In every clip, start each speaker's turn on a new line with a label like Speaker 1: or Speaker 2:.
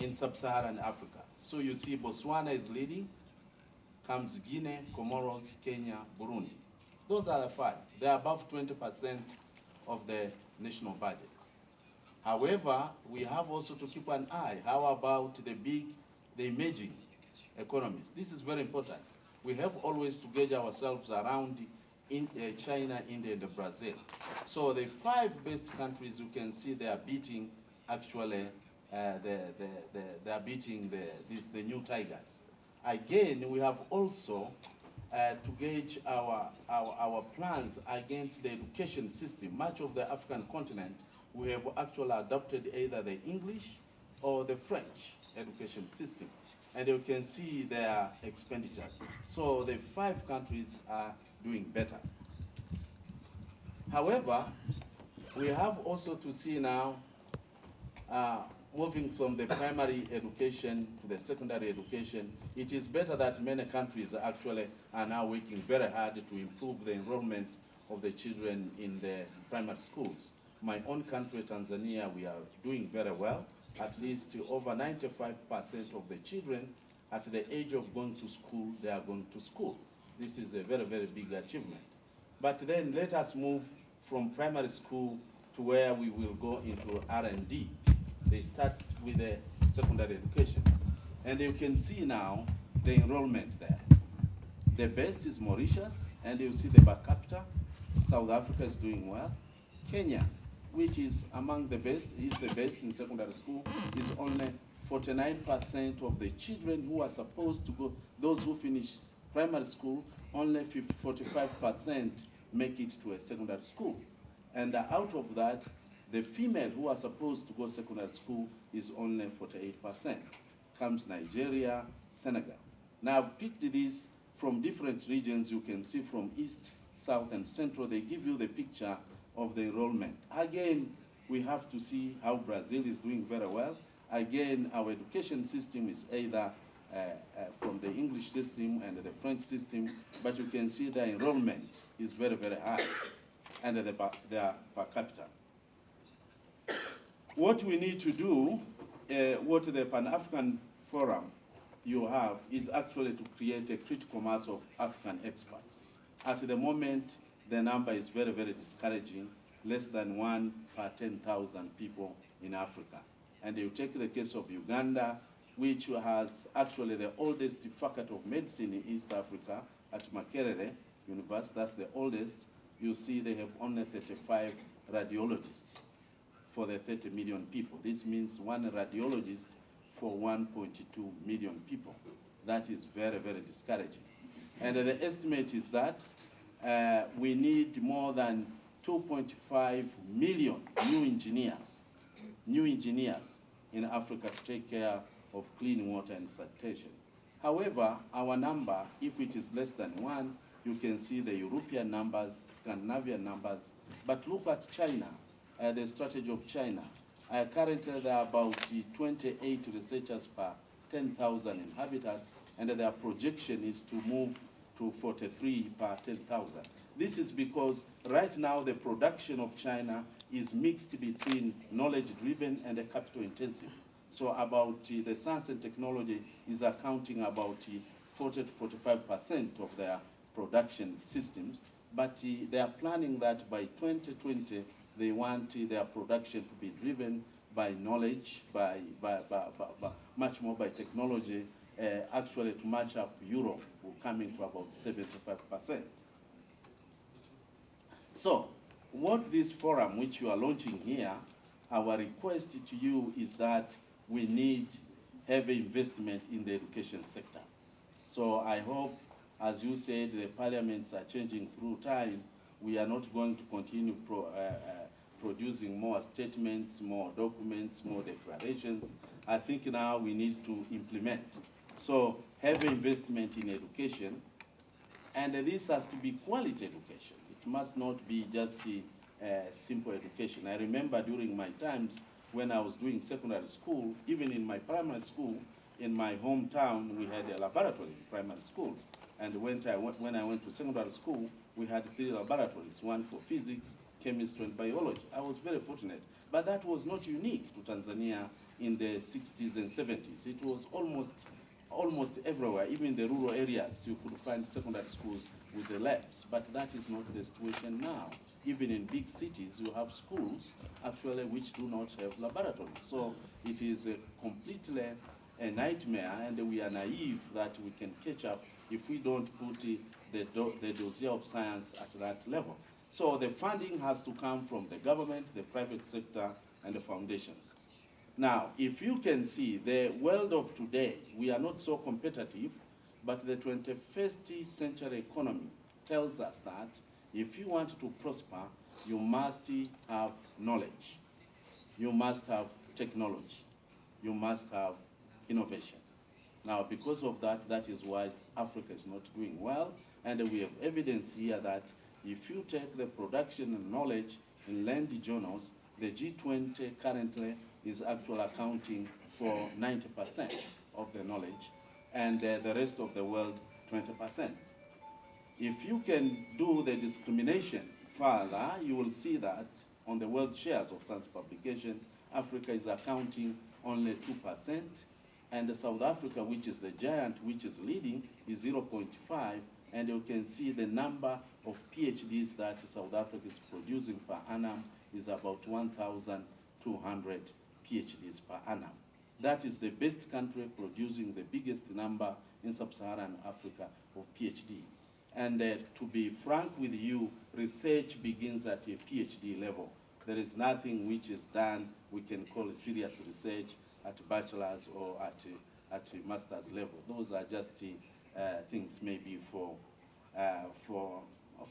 Speaker 1: in sub-Saharan Africa. So you see Botswana is leading, comes Guinea, Comoros, Kenya, Burundi. Those are the 5. They are above 20% of the national budget. However, we have also to keep an eye. How about the emerging economies? This is very important. We have always to gauge ourselves around in China, India, and Brazil. So the 5 best countries, you can see they are beating actually, they are beating the new tigers. Again, we have also to gauge our plans against the education system. Much of the African continent, we have actually adopted either the English or the French education system. And you can see their expenditures. So the 5 countries are doing better. However, we have also to see now, moving from the primary education to the secondary education, it is better that many countries actually are now working very hard to improve the enrollment of the children in the primary schools. My own country, Tanzania, we are doing very well. At least over 95% of the children at the age of going to school, they are going to school. This is a very, very big achievement. But then let us move from primary school to where we will go into R&D. They start with the secondary education. And you can see now the enrollment there. The best is Mauritius, and you see the per capita. South Africa is doing well. Kenya, which is among the best, is the best in secondary school, is only 49% of the children who are supposed to go, those who finish primary school, only 45% make it to a secondary school. And out of that, the female who are supposed to go secondary school is only 48%. Comes Nigeria, Senegal. Now I've picked these from different regions. You can see from East, South, and Central. They give you the picture of the enrollment. Again, we have to see how Brazil is doing very well. Again, our education system is either from the English system and the French system, but you can see the enrollment is very, very high, and they are per capita. What we need to do, what the Pan-African Forum you have, is actually to create a critical mass of African experts. At the moment, the number is very, very discouraging, less than 1 per 10,000 people in Africa. And you take the case of Uganda, which has actually the oldest faculty of medicine in East Africa at Makerere University, that's the oldest. You see they have only 35 radiologists for the 30 million people. This means 1 radiologist for 1.2 million people. That is very, very discouraging. And the estimate is that we need more than 2.5 million new engineers in Africa to take care of clean water and sanitation. However, our number, if it is less than 1, you can see the European numbers, Scandinavian numbers. But look at China, the strategy of China. Currently, there are about 28 researchers per 10,000 inhabitants, and their projection is to move to 43 per 10,000. This is because right now the production of China is mixed between knowledge-driven and capital-intensive. So about the science and technology is accounting about 40 to 45% of their production systems, but they are planning that by 2020 they want their production to be driven by knowledge, by much more by technology, actually to match up Europe, coming to about 75%. So what this forum, which you are launching here, our request to you is that we need heavy investment in the education sector. So I hope, as you said, the parliaments are changing through time. We are not going to continue producing more statements, more documents, more declarations. I think now we need to implement. So heavy investment in education, and this has to be quality education. It must not be just simple education. I remember during my times when I was doing secondary school, even in my primary school, in my hometown, we had a laboratory in primary school. And when I went to secondary school, we had 3 laboratories, one for physics, chemistry, and biology. I was very fortunate. But that was not unique to Tanzania in the 60s and 70s. It was almost everywhere, even in the rural areas, you could find secondary schools with the labs, but that is not the situation now. Even in big cities, you have schools actually which do not have laboratories. So it is completely a nightmare, and we are naive that we can catch up if we don't put the dossier of science at that level. So the funding has to come from the government, the private sector, and the foundations. Now, if you can see the world of today, we are not so competitive, but the 21st century economy tells us that if you want to prosper, you must have knowledge, you must have technology, you must have innovation. Now, because of that, that is why Africa is not doing well, and we have evidence here that if you take the production and knowledge in learned journals, the G20 currently is actually accounting for 90% of the knowledge, and the rest of the world 20%. If you can do the discrimination further, you will see that on the world shares of science publication, Africa is accounting only 2%, and South Africa, which is the giant, which is leading, is 0.5, and you can see the number of PhDs that South Africa is producing per annum is about 1,200 PhDs per annum. That is the best country producing the biggest number in sub-Saharan Africa of PhD. And to be frank with you, research begins at a PhD level. There is nothing which is done we can call serious research at bachelor's or at master's level. Those are just things maybe for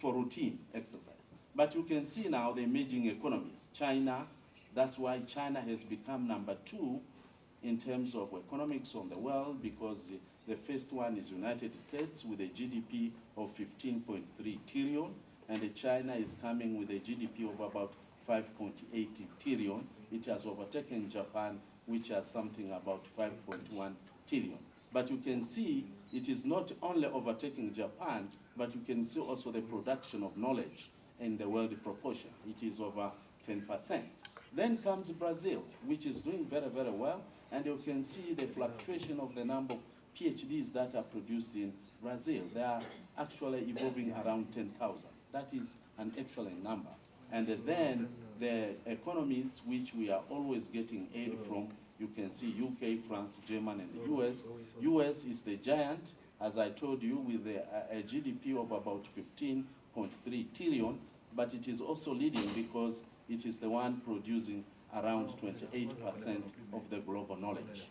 Speaker 1: routine exercise. But you can see now the emerging economies. China, that's why China has become number 2 in terms of economics on the world, because the first one is United States with a GDP of 15.3 trillion, and China is coming with a GDP of about 5.8 trillion. It has overtaken Japan, which has something about 5.1 trillion. But you can see it is not only overtaking Japan, but you can see also the production of knowledge in the world proportion. It is over 10%. Then comes Brazil, which is doing very, very well, and you can see the fluctuation of the number of PhDs that are produced in Brazil. They are actually evolving around 10,000. That is an excellent number. And then the economies which we are always getting aid from, you can see UK, France, Germany, and the US. US is the giant, as I told you, with a GDP of about 15.3 trillion, but it is also leading because it is the one producing around 28% of the global knowledge.